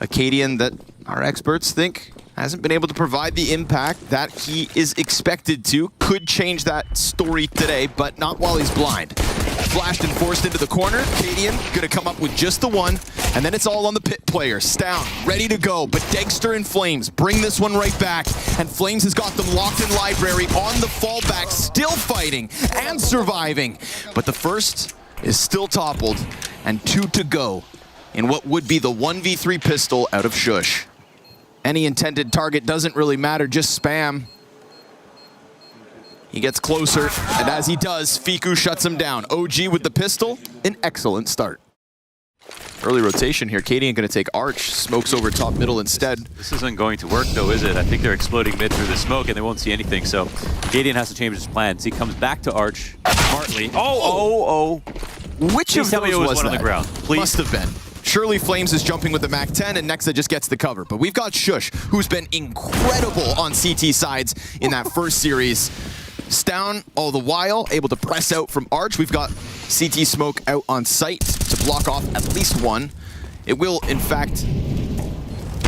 Acadian that our experts think hasn't been able to provide the impact that he is expected to. Could change that story today, but not while he's blind. Flashed and forced into the corner. Acadian gonna come up with just the one, and then it's all on the pit player. Stown, ready to go, but Dexter and Flames bring this one right back, and Flames has got them locked in library on the fallback, still fighting and surviving. But the first is still toppled, and 2 to go in what would be the 1v3 pistol out of Shush. Any intended target doesn't really matter, just spam. He gets closer, and as he does, Fiku shuts him down. OG with the pistol, an excellent start. Early rotation here, Acadian gonna take Arch, smokes over top middle instead. This isn't going to work though, is it? I think they're exploding mid through the smoke and they won't see anything, so Acadian has to change his plans. He comes back to Arch smartly. Which of those was one that? on the ground? Please. Must have been. Surely Flames is jumping with the MAC-10 and Nexa just gets the cover. But we've got Shush, who's been incredible on CT sides in that first series. Stown, all the while, able to press out from Arch. We've got CT smoke out on site to block off at least one. It will, in fact,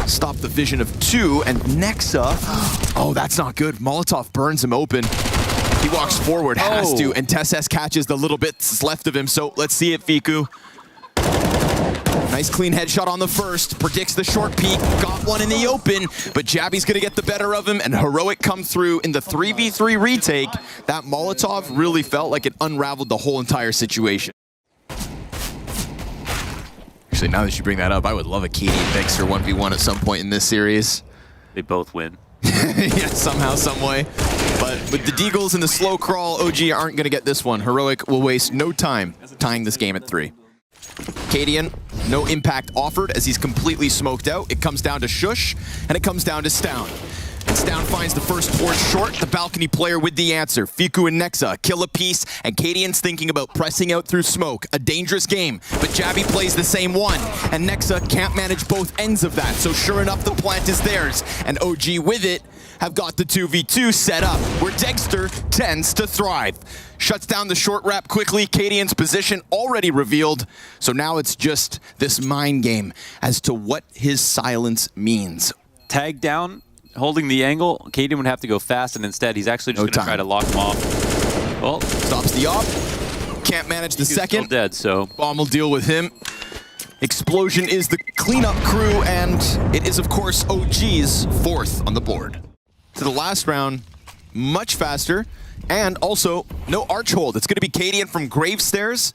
stop the vision of 2, and Nexa, oh, that's not good. Molotov burns him open. He walks forward, has to, and Tesses catches the little bits left of him, so let's see it, Fiku. Nice clean headshot on the first, predicts the short peek, got one in the open, but Jabby's gonna get the better of him, and Heroic come through in the 3v3 retake. That Molotov really felt like it unraveled the whole entire situation. Actually, now that you bring that up, I would love a Katie and Dexter 1v1 at some point in this series. They both win. Yeah, somehow, some way. But with the Deagles and the slow crawl, OG aren't gonna get this one. Heroic will waste no time tying this game at 3. Acadian, no impact offered as he's completely smoked out. It comes down to Shush, and it comes down to Stown. And Stown finds the first towards short, the balcony player with the answer. Fiku and Nexa kill a piece, and Acadian's thinking about pressing out through smoke. A dangerous game, but Jabby plays the same one, and Nexa can't manage both ends of that, so sure enough, the plant is theirs. And OG with it have got the 2v2 set up, where Dexter tends to thrive. Shuts down the short wrap quickly. Acadian's position already revealed. So now it's just this mind game as to what his silence means. Tag down, holding the angle. Acadian would have to go fast, and instead he's actually just going to try to lock him off. Well, stops the op. Can't manage the second. Still dead, so Bomb will deal with him. Explosion is the cleanup crew, and it is, of course, OG's 4th on the board. To the last round, much faster. And also, no arch hold. It's going to be Acadian from Gravestairs.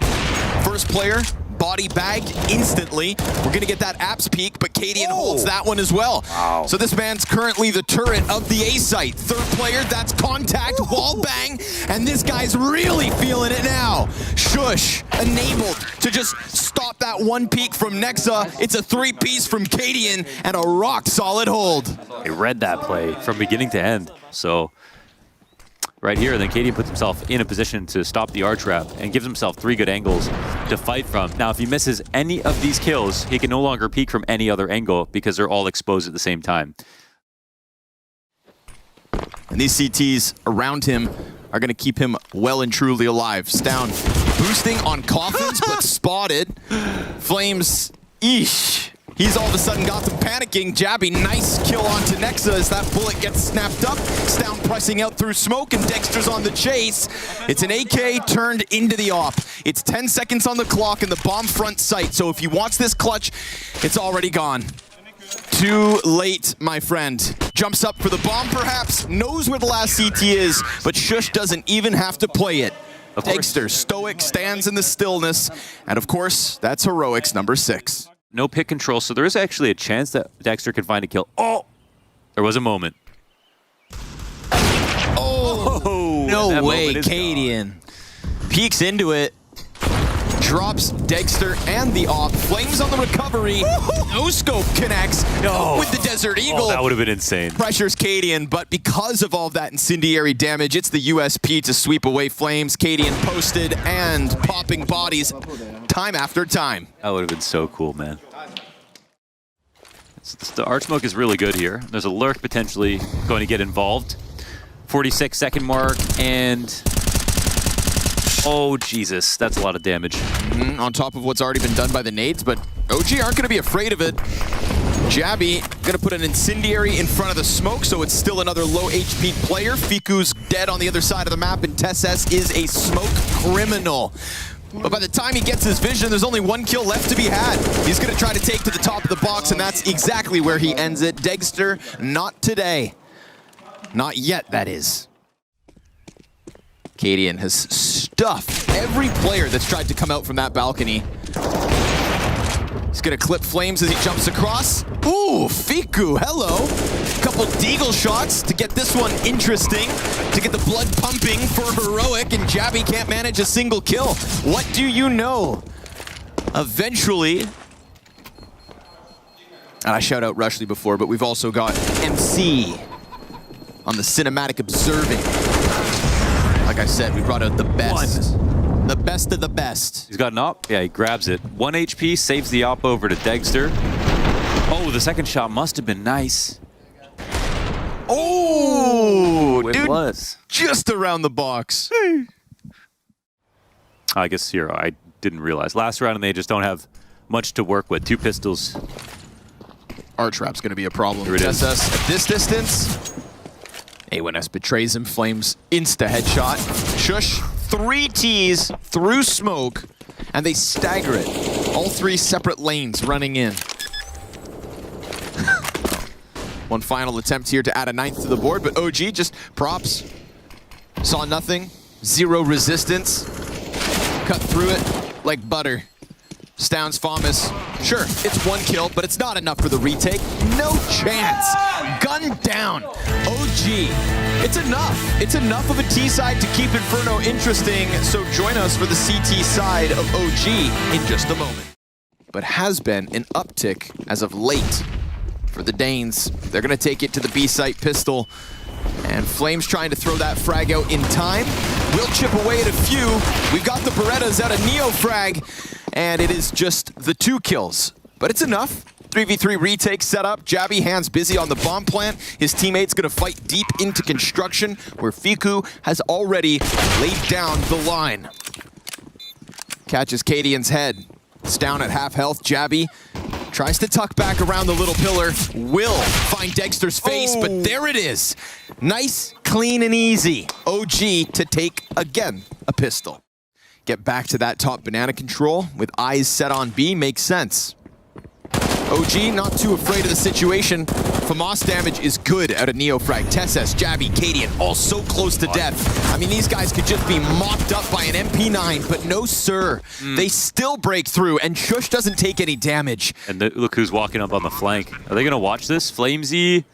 First player, body bag instantly. We're going to get that apps peak, but Acadian holds that one as well. Wow. So this man's currently the turret of the A site. Third player, that's contact, wall bang, and this guy's really feeling it now. Shush, enabled to just stop that one peak from Nexa. It's a 3-piece from Acadian and a rock-solid hold. He read that play from beginning to end, so right here, then Acadian puts himself in a position to stop the arch wrap and gives himself 3 good angles to fight from. Now, if he misses any of these kills, he can no longer peek from any other angle because they're all exposed at the same time. And these CTs around him are going to keep him well and truly alive. Stown boosting on coffins, but spotted. Flames, eesh. He's all of a sudden got them panicking. Jabby, nice kill onto Nexa as that bullet gets snapped up. Stown pressing out through smoke, and Dexter's on the chase. It's an AK turned into the op. It's 10 seconds on the clock in the bomb front site, so if he wants this clutch, it's already gone. Too late, my friend. Jumps up for the bomb, perhaps. Knows where the last CT is, but Shush doesn't even have to play it. Dexter, stoic, stands in the stillness. And of course, that's Heroic's number 6. No pick control, so there is actually a chance that Dexter could find a kill. Oh! There was a moment. Oh! No way, Acadian. Peeks into it. Drops Dexter and the op. Flames on the recovery. No scope connects with the Desert Eagle. Oh, that would have been insane. Pressures Acadian, but because of all that incendiary damage, it's the USP to sweep away Flames. Acadian posted and popping bodies time after time. That would have been so cool, man. The arch smoke is really good here. There's a lurk potentially going to get involved. 46-second mark, and oh, Jesus, that's a lot of damage. On top of what's already been done by the nades, but OG aren't going to be afraid of it. Jabby gonna put an incendiary in front of the smoke, so it's still another low HP player. Fiku's dead on the other side of the map, and TeSS is a smoke criminal. But by the time he gets his vision, there's only one kill left to be had. He's gonna try to take to the top of the box, and that's exactly where he ends it. Degster, not today. Not yet, that is. Cadian has stuffed every player that's tried to come out from that balcony. He's gonna clip Flames as he jumps across. Ooh, Fiku, hello. Couple deagle shots to get this one interesting, to get the blood pumping for Heroic, and Jabby can't manage a single kill. What do you know? Eventually, and I shout out Rushley before, but we've also got MC on the cinematic observing. Like I said, we brought out the best. The best of the best. He's got an op. Yeah, he grabs it. 1 HP, saves the op over to Degster. Oh, the second shot must have been nice. Oh, it dude, was. Just around the box. I guess here, I didn't realize. Last round, and they just don't have much to work with. 2 pistols. Archtrap's going to be a problem. Here it is. TeSS at this distance. A1S betrays him. Flames insta headshot. Shush. 3 Ts through smoke, and they stagger it. All 3 separate lanes running in. One final attempt here to add a 9th to the board, but OG just props. Saw nothing. 0 resistance. Cut through it like butter. Stowns Famas. Sure, it's 1 kill, but it's not enough for the retake. No chance. Gun down. OG. It's enough. It's enough of a T side to keep Inferno interesting, so join us for the CT side of OG in just a moment. But has been an uptick as of late for the Danes. They're going to take it to the B site pistol, and Flames trying to throw that frag out in time. We'll chip away at a few. We've got the Berettas out of Neo frag, and it is just the 2 kills, but it's enough. 3v3 retake set up. Jabby hands busy on the bomb plant. His teammate's gonna fight deep into construction, where Fiku has already laid down the line. Catches Cadian's head. It's down at half health. Jabby tries to tuck back around the little pillar. Will find Dexter's face, but there it is. Nice, clean, and easy. OG to take, again, a pistol. Get back to that top banana control with eyes set on B makes sense. OG not too afraid of the situation. FAMAS damage is good out of Neofrag. TeSS, Jabby, Cadian, all so close to death. I mean, these guys could just be mopped up by an MP9, but no sir. They still break through, and Shush doesn't take any damage. And look who's walking up on the flank. Are they going to watch this? Flamesy.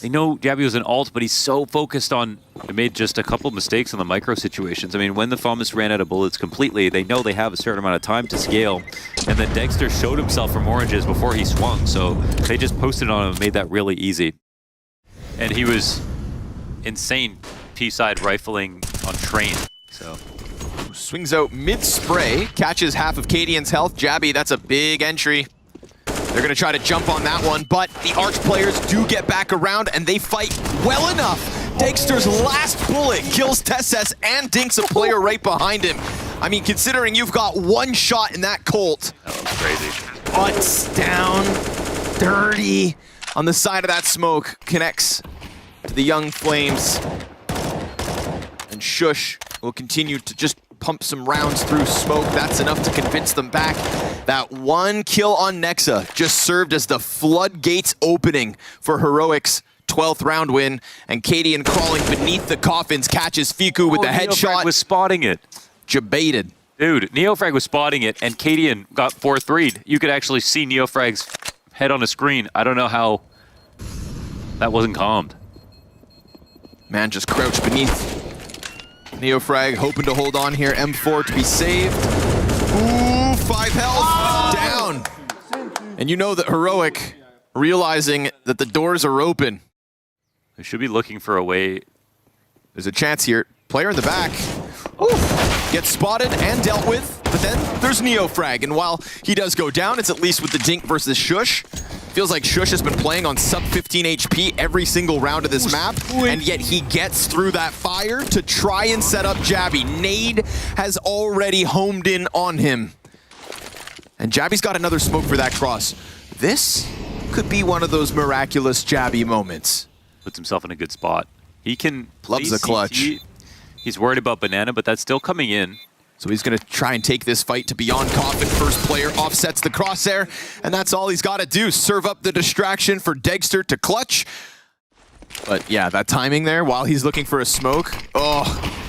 They know Jabby was an alt, but he's so focused on... They made just a couple mistakes on the micro situations. I mean, when the FAMAS ran out of bullets completely, they know they have a certain amount of time to scale. And then Dexter showed himself from oranges before he swung, so they just posted on him and made that really easy. And he was insane T-side rifling on train, so... Swings out mid-spray, catches half of Cadian's health. Jabby, that's a big entry. They're going to try to jump on that one, but the Arch players do get back around, and they fight well enough. Dexter's last bullet kills TeSS and dinks a player right behind him. I mean, considering you've got 1 shot in that Colt. That was crazy. Butts down, dirty on the side of that smoke. Connects to the young Flames. And Shush will continue to just pump some rounds through smoke. That's enough to convince them back. That 1 kill on Nexa just served as the floodgates opening for Heroic's 12th round win. And Cadian crawling beneath the coffins catches Fiku with the headshot. Neofrag was spotting it. Jebaited. Dude, Neofrag was spotting it, and Cadian got 4-3'd. You could actually see Neofrag's head on the screen. I don't know how that wasn't calmed. Man just crouched beneath. Neofrag hoping to hold on here. M4 to be saved. Ooh, 5 health. Down. And you know that Heroic, realizing that the doors are open. They should be looking for a way. There's a chance here. Player in the back. Ooh. Gets spotted and dealt with, but then there's Neofrag. And while he does go down, it's at least with the Dink versus Shush. Feels like Shush has been playing on sub 15 HP every single round of this map, and yet he gets through that fire to try and set up Jabby. Nade has already homed in on him. And Jabby's got another smoke for that cross. This could be one of those miraculous Jabby moments. Puts himself in a good spot. He can Loves the clutch. CT. He's worried about Banana, but that's still coming in. So he's going to try and take this fight to beyond Coffin. First player offsets the crosshair, and that's all he's got to do. Serve up the distraction for Degster to clutch. But yeah, that timing there while he's looking for a smoke. Oh,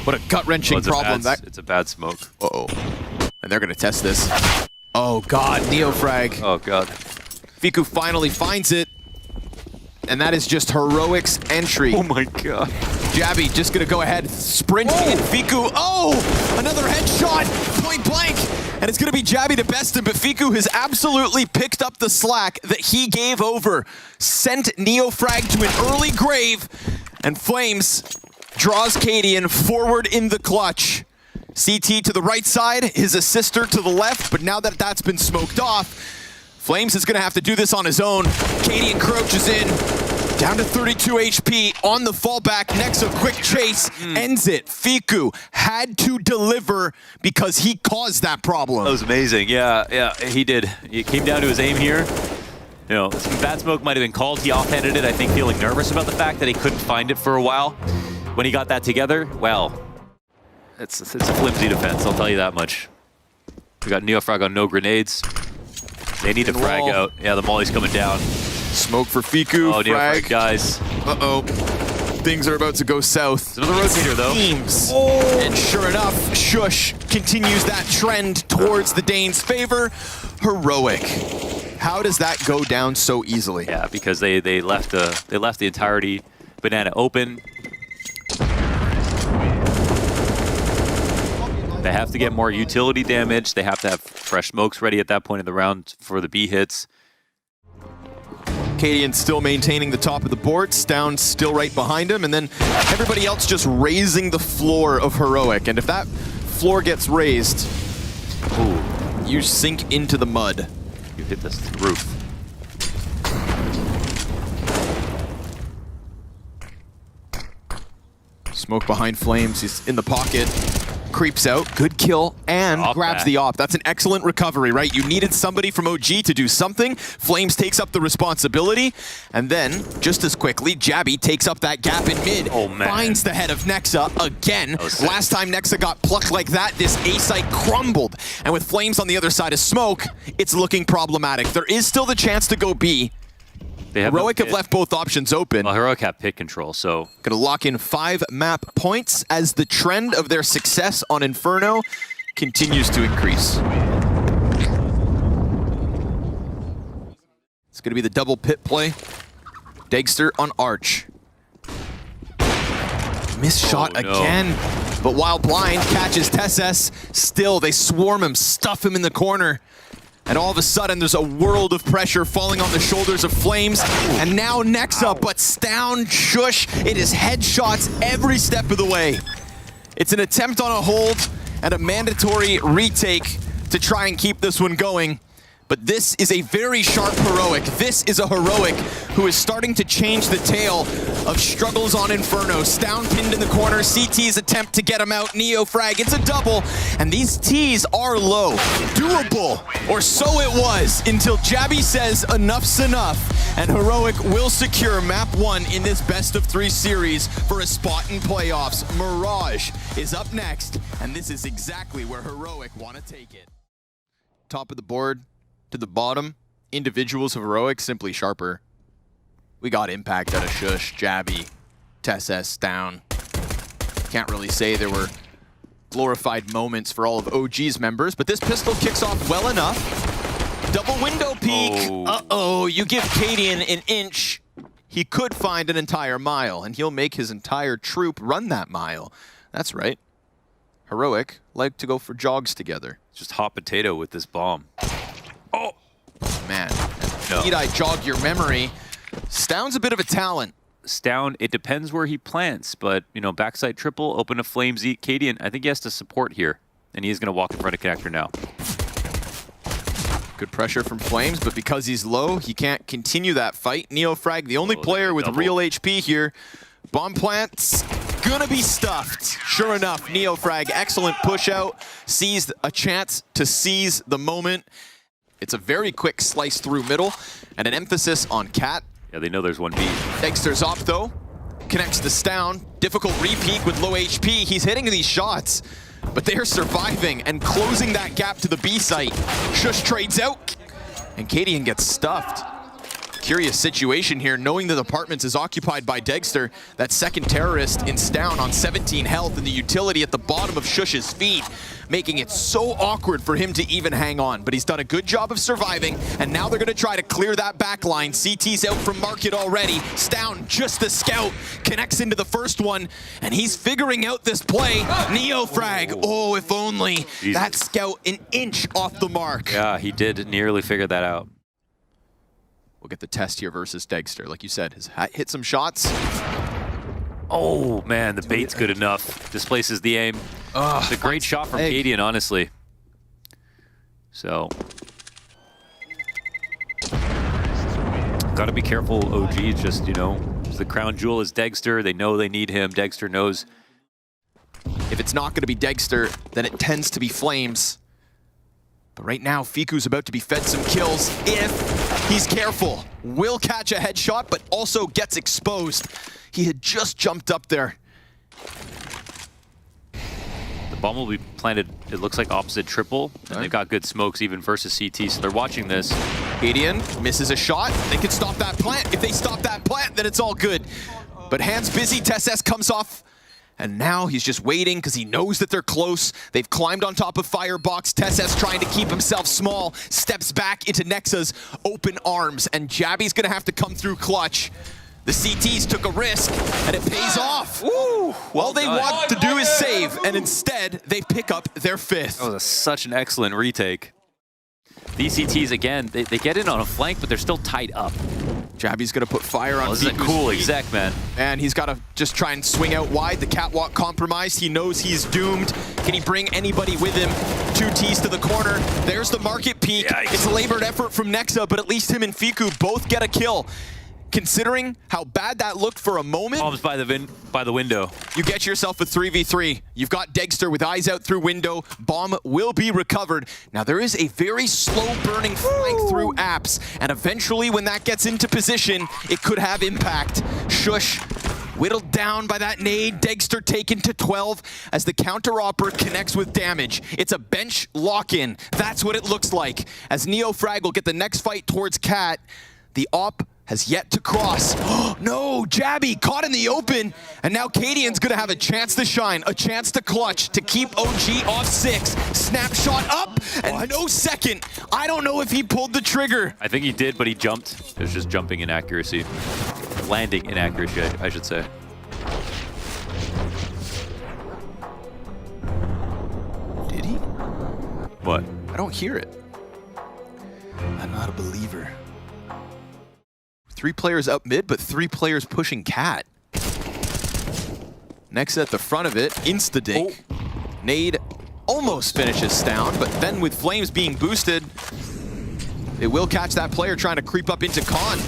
what a gut-wrenching problem. It's a bad smoke. Uh-oh. And they're going to test this. Oh, God. Neofrag. Oh, God. Fiku finally finds it. And that is just Heroic's entry. Oh, my God. Jabby just going to go ahead, sprint in Fiku. Oh, another headshot, point blank. And it's going to be Jabby to best him, but Fiku has absolutely picked up the slack that he gave over. Sent Neofrag to an early grave, and Flames draws Cadian forward in the clutch. CT to the right side, his assister to the left, but now that that's been smoked off, Flames is going to have to do this on his own. Cadian crouches in, down to 32 HP, on the fallback. Nexa quick chase, ends it. Fiku had to deliver because he caused that problem. That was amazing. Yeah, he did. It came down to his aim here. You know, some bad smoke might have been called. He offhanded it, I think, feeling nervous about the fact that he couldn't find it for a while. When he got that together, well, it's a flimsy defense, I'll tell you that much. We got Neofrag on no grenades. They need to frag out. Yeah, the molly's coming down. Smoke for Fiku. Oh, frag. Neofrag, guys. Uh-oh. Things are about to go south. It's another rotator, though. Teams. And sure enough, Shush continues that trend towards the Danes' favor. Heroic. How does that go down so easily? Yeah, because they left the entirety Banana open. They have to get more utility damage. They have to have fresh smokes ready at that point in the round for the B hits. Cadian still maintaining the top of the board. Stown still right behind him. And then everybody else just raising the floor of Heroic. And if that floor gets raised, you sink into the mud. You hit this roof. Smoke behind Flames. He's in the pocket. Creeps out, good kill, and grabs the op. That's an excellent recovery, right? You needed somebody from OG to do something. Flames takes up the responsibility, and then, just as quickly, Jabby takes up that gap in mid. Oh, man. Finds the head of Nexa again. Last time Nexa got plucked like that, this A site crumbled. And with Flames on the other side of smoke, it's looking problematic. There is still the chance to go B. Heroic have left both options open. Well, Heroic have pit control, so... Gonna lock in 5 map points as the trend of their success on Inferno continues to increase. It's gonna be the double pit play. Degster on Arch. Missed shot again, but while blind catches Tesses, still they swarm him, stuff him in the corner. And all of a sudden, there's a world of pressure falling on the shoulders of Flames. And now Nexa, but Stown, Shush, it is headshots every step of the way. It's an attempt on a hold and a mandatory retake to try and keep this one going. But this is a very sharp Heroic. This is a Heroic who is starting to change the tale of struggles on Inferno. Stown pinned in the corner, CT's attempt to get him out, Neofrag, it's a double, and these T's are low. Doable, or so it was, until Jabby says enough's enough, and Heroic will secure map 1 in this best-of-3 series for a spot in playoffs. Mirage is up next, and this is exactly where Heroic want to take it. Top of the board. To the bottom, individuals of Heroic simply sharper. We got impact out of Shush, Jabby, Tesses, Down. Can't really say there were glorified moments for all of OG's members, but this pistol kicks off well enough. Double window peek. Uh-oh, you give Cadian an inch. He could find an entire mile, and he'll make his entire troop run that mile. That's right. Heroic like to go for jogs together. Just hot potato with this bomb. Oh, man. Need I jog your memory? Stown's a bit of a talent. Stown, it depends where he plants, but, you know, backside triple, open to Flames, eat Cadian. I think he has to support here, and he's going to walk in front of connector now. Good pressure from Flames, but because he's low, he can't continue that fight. Neofrag, the only player with real HP here. Bomb plant's gonna be stuffed. Sure enough, Neofrag, excellent push out, sees a chance to seize the moment. It's a very quick slice through middle, and an emphasis on Cat. Yeah, they know there's one B. Dexter's up though, connects to Stown. Difficult re-peek with low HP. He's hitting these shots, but they're surviving and closing that gap to the B site. Shush trades out, and Kadian gets stuffed. Curious situation here, knowing that Apartments is occupied by Dexter, that second terrorist in Stown on 17 health, and the utility at the bottom of Shush's feet, making it so awkward for him to even hang on. But he's done a good job of surviving, and now they're gonna try to clear that back line. CT's out from market already. Stown, just the scout, connects into the first one, and he's figuring out this play. Neo frag, oh, if only. Jesus. That scout an inch off the mark. Yeah, he did nearly figure that out. We'll get the test here versus Dexter. Like you said, has hit some shots. Oh, man, the bait's good enough. Displaces the aim. It's a great shot from Kadian, honestly. So, gotta be careful, OG. Just, you know, the crown jewel is Dexter. They know they need him. Dexter knows. If it's not gonna be Dexter, then it tends to be Flames. But right now, Fiku's about to be fed some kills if he's careful. Will catch a headshot, but also gets exposed. He had just jumped up there. The bomb will be planted, it looks like opposite triple, and they've got good smokes even versus CT, so they're watching this. Kadian misses a shot. They can stop that plant. If they stop that plant, then it's all good. But hands busy, TeSS comes off. And now he's just waiting because he knows that they're close. They've climbed on top of Firebox. TeSS trying to keep himself small. Steps back into Nexa's open arms. And Jabby's going to have to come through clutch. The CTs took a risk, and it pays off. Woo! All they want to do is save, and instead, they pick up their fifth. That was such an excellent retake. These CTs, again, they get in on a flank, but they're still tied up. Jabby's gonna put fire on This is a cool feet. exec, man. And he's gotta just try and swing out wide. The catwalk compromised. He knows he's doomed. Can he bring anybody with him? 2 Ts to the corner. There's the market peak. Yikes. It's a labored effort from Nexa, but at least him and Fiku both get a kill. Considering how bad that looked for a moment, Bombs by the window. you get yourself a 3v3. You've got Dexter with eyes out through window. Bomb will be recovered. Now there is a very slow burning flank through apps, and eventually when that gets into position, it could have impact. Shush whittled down by that nade. Dexter taken to 12 as the counter-opper connects with damage. It's a bench lock-in. That's what it looks like. As Neo Frag will get the next fight towards Cat, the op has yet to cross. No, Jabby caught in the open, and now Kadian's gonna have a chance to shine, a chance to clutch, to keep OG off 6. Snapshot up, and no second. I don't know if he pulled the trigger. I think he did, but he jumped. It was just jumping inaccuracy. Landing inaccuracy, I should say. Did he? What? I don't hear it. I'm not a believer. 3 players up mid, but 3 players pushing Cat. Next at the front of it, insta-dink. Nade almost finishes Stown, but then with Flames being boosted, it will catch that player trying to creep up into Khan.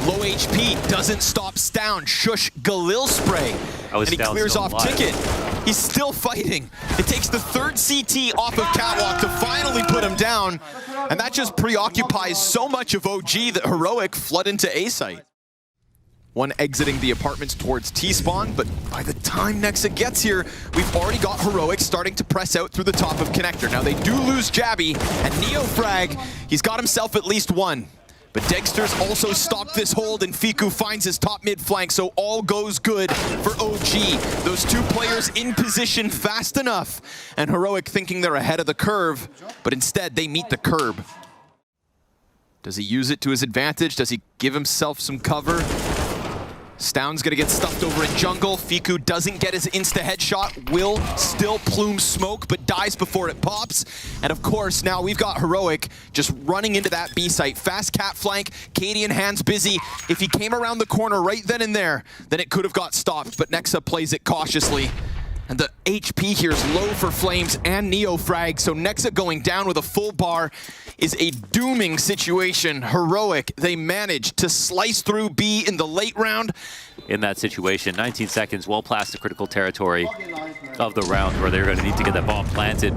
Low HP doesn't stop Stown. Shush Galil spray. And he clears off Ticket. He's still fighting. It takes the 3rd CT off of Catwalk to finally put him down. And that just preoccupies so much of OG that Heroic flood into A site. One exiting the apartments towards T-spawn, but by the time Nexa gets here, we've already got Heroic starting to press out through the top of Connector. Now they do lose Jabby, and Neo Frag, he's got himself at least one. But Dexter's also stopped this hold, and Fiku finds his top mid flank, so all goes good for OG. Those 2 players in position fast enough, and Heroic thinking they're ahead of the curve, but instead they meet the curb. Does he use it to his advantage? Does he give himself some cover? Stown's gonna get stuffed over in jungle. Fiku doesn't get his insta headshot. Will still plume smoke, but dies before it pops. And of course, now we've got Heroic just running into that B site. Fast cat flank, Kadian hands busy. If he came around the corner right then and there, then it could have got stopped, but Nexa plays it cautiously. And the HP here is low for Flames and Neo Frag, so Nexa going down with a full bar is a dooming situation. Heroic, they managed to slice through B in the late round. In that situation, 19 seconds, well past the critical territory of the round where they're going to need to get that bomb planted.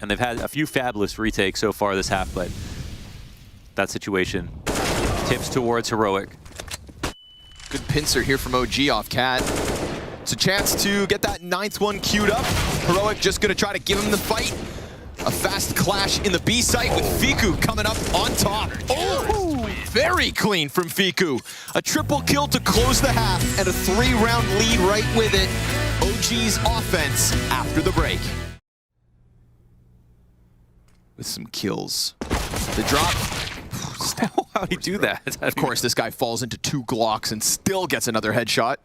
And they've had a few fabulous retakes so far this half, but that situation tips towards Heroic. Good pincer here from OG off Cat. It's a chance to get that 9th one queued up. Heroic just gonna try to give him the fight. A fast clash in the B site with Fiku coming up on top. Oh, very clean from Fiku. A triple kill to close the half and a 3-round lead right with it. OG's offense after the break. With some kills. The drop. How'd he do that? Of course, this guy falls into 2 Glocks and still gets another headshot.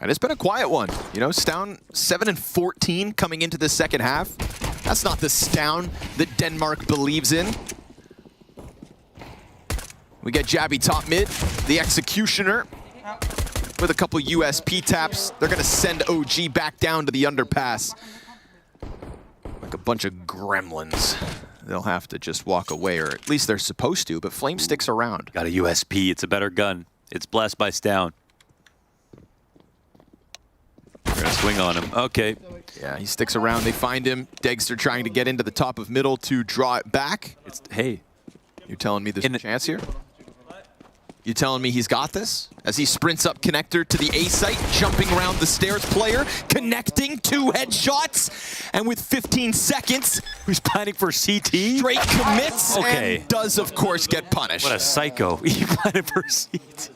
And it's been a quiet one. You know, Stown 7-14 coming into the second half. That's not the Stown that Denmark believes in. We get Jabby top mid, the Executioner, with a couple USP taps. They're gonna send OG back down to the underpass. Like a bunch of gremlins. They'll have to just walk away, or at least they're supposed to, but Flame sticks around. Got a USP, it's a better gun. It's blessed by Stown. We're gonna swing on him, okay. Yeah, he sticks around, they find him. Degster trying to get into the top of middle to draw it back. Hey. You're telling me there's a chance here? You telling me he's got this? As he sprints up connector to the A site, jumping around the stairs player, connecting 2 headshots, and with 15 seconds, who's planning for CT? Straight commits and does, of course, get punished. What a psycho. He planted for CT.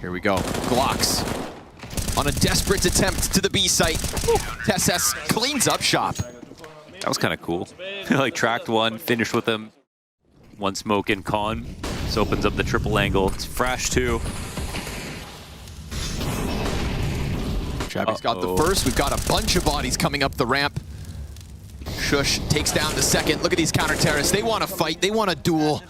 Here we go. Glocks on a desperate attempt to the B site. TSS cleans up shop. That was kind of cool. Like tracked one, finished with him. One smoke in con. This opens up the triple angle. It's Frash 2. Jabby's got the first. We've got a bunch of bodies coming up the ramp. Shush takes down the second. Look at these counter terrorists. They want to fight. They want a duel.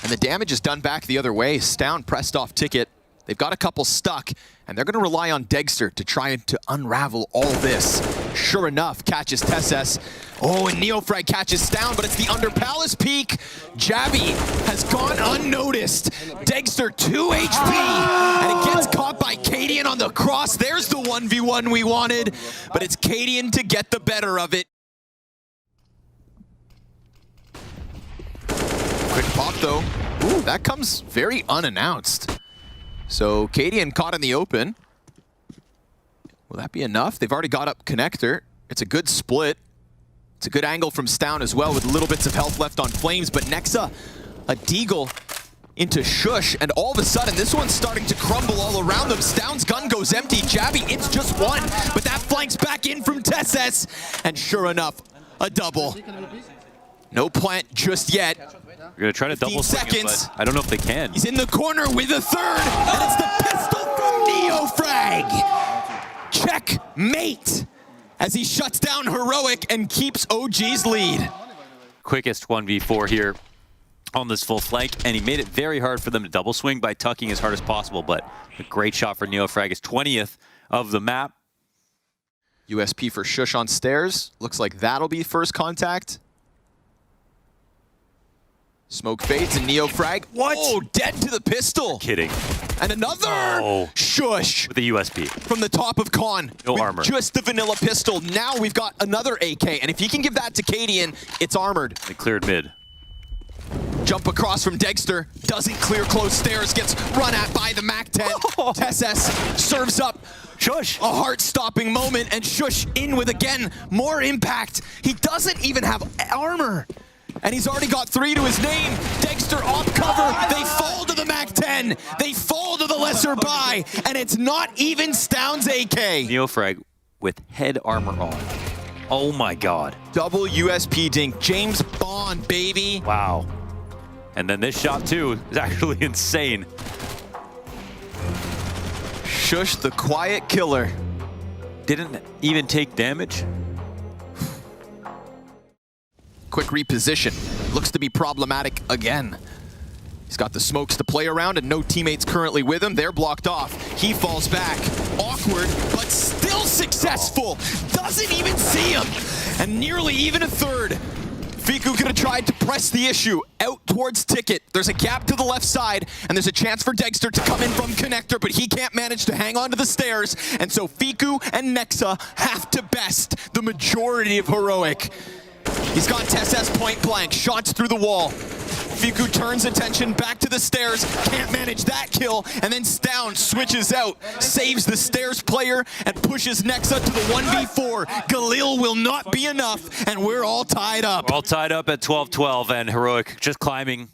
And the damage is done back the other way. Stown pressed off ticket. They've got a couple stuck, and they're going to rely on Degster to try to unravel all this. Sure enough, catches TSS. Oh, and Neofrag catches Stown, but it's the under Palace peak. Jabby has gone unnoticed. Degster 2 HP, and it gets caught by Cadian on the cross. There's the 1v1 we wanted, but it's Cadian to get the better of it. Quick pop, though. Ooh, that comes very unannounced. So Cadian caught in the open. Will that be enough? They've already got up connector. It's a good split. It's a good angle from Stown as well with little bits of health left on Flames, but Nexa, a deagle into Shush, and all of a sudden this one's starting to crumble all around them. Stown's gun goes empty. Jabby, it's just one, but that flanks back in from TSS, and sure enough, a double. No plant just yet. We're gonna try to double swing it, but I don't know if they can. He's in the corner with a third, and it's the pistol from Neofrag. Checkmate as he shuts down Heroic and keeps OG's lead. Quickest 1v4 here on this full flank, and he made it very hard for them to double swing by tucking as hard as possible, but a great shot for Neofrag, his 20th of the map. USP for Shush on stairs. Looks like that'll be first contact. Smoke fades and Neofrag. What? Oh, dead to the pistol. You're kidding. And another Shush. With the USP. From the top of con. No armor. Just the vanilla pistol. Now we've got another AK. And if he can give that to Cadian, it's armored. They cleared mid. Jump across from Degster. Doesn't clear close stairs. Gets run at by the MAC-10. TSS serves up. Shush. A heart-stopping moment. And Shush in with, again, more impact. He doesn't even have armor. And he's already got 3 to his name. Degster off cover. They fall to the MAC-10. They fall to the lesser buy. And it's not even Stown's AK. Neofrag with head armor on. Oh my god. Double USP dink. James Bond, baby. Wow. And then this shot too is actually insane. Shush the quiet killer. Didn't even take damage. Quick reposition. Looks to be problematic again. He's got the smokes to play around and no teammates currently with him. They're blocked off. He falls back. Awkward, but still successful. Doesn't even see him. And nearly even a third. Fiku gonna try to press the issue out towards Ticket. There's a gap to the left side, and there's a chance for Dexter to come in from Connector, but he can't manage to hang on to the stairs, and so Fiku and Nexa have to best the majority of Heroic. He's got TSS point blank, shots through the wall. Fiku turns attention back to the stairs, can't manage that kill, and then Stown switches out, saves the stairs player, and pushes Nexa to the 1v4. Galil will not be enough, and we're all tied up. We're all tied up at 12-12, and Heroic just climbing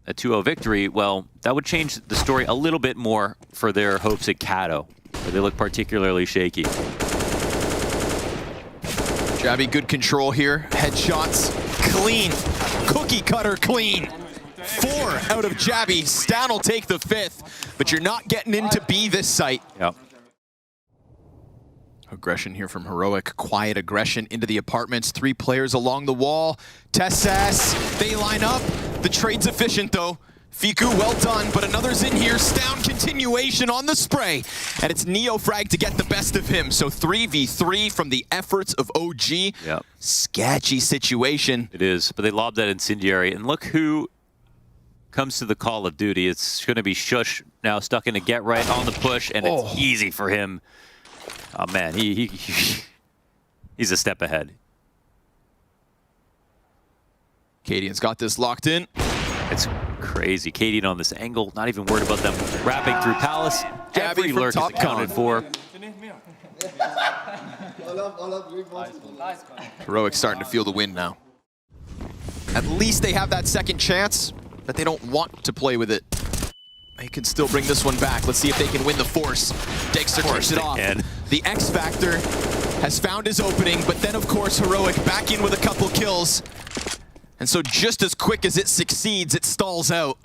a 2-0 victory. Well, that would change the story a little bit more for their hopes at Kato, where they look particularly shaky. Jabby, good control here. Headshots, clean. Cookie cutter clean. 4 out of Jabby. Stan will take the 5th, but you're not getting into B this site. Yep. Aggression here from Heroic. Quiet aggression into the apartments. 3 players along the wall. Tessas, they line up. The trade's efficient though. Fiku, well done, but another's in here. Stown continuation on the spray. And it's Neofrag to get the best of him. So 3v3 from the efforts of OG. Yep. Sketchy situation. It is, but they lobbed that incendiary. And look who comes to the call of duty. It's going to be Shush now stuck in a get right on the push, and it's easy for him. Oh man, he's a step ahead. Cadian's got this locked in. It's crazy. Cadian on this angle, not even worried about them wrapping through Palace. Every lurk is accounted for. Heroic starting to feel the wind now. At least they have that second chance, but they don't want to play with it. They can still bring this one back. Let's see if they can win the force. Dexter takes it off. The X Factor has found his opening, but then of course Heroic back in with a couple kills. And so just as quick as it succeeds, it stalls out.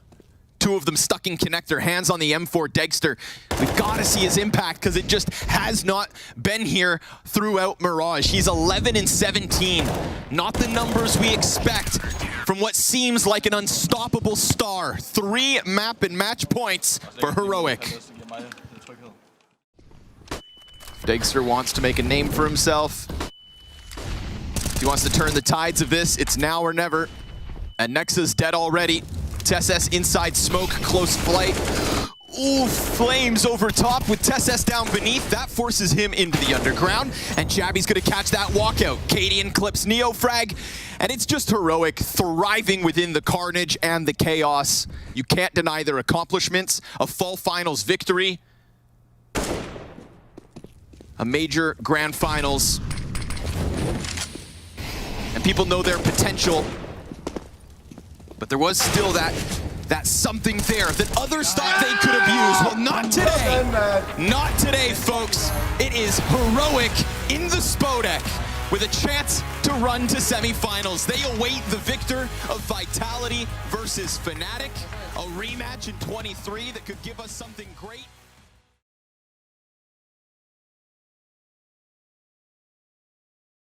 2 of them stuck in Connector, hands on the M4 Dexter. We've got to see his impact because it just has not been here throughout Mirage. He's 11 and 17. Not the numbers we expect from what seems like an unstoppable star. 3 map and match points for Heroic. Dexter wants to make a name for himself. He wants to turn the tides of this. It's now or never. And Nexa's dead already. Tess inside smoke, close flight. Ooh, flames over top with Tess down beneath. That forces him into the underground. And Jabby's gonna catch that walkout. Cadian clips Neofrag. And it's just Heroic thriving within the carnage and the chaos. You can't deny their accomplishments. A fall finals victory. A major grand finals. And people know their potential, but there was still that something there that others thought they could have used. Well, not today. Not today, folks. It is Heroic in the Spodek with a chance to run to semifinals. They await the victor of Vitality versus Fnatic, a rematch in 23 that could give us something great.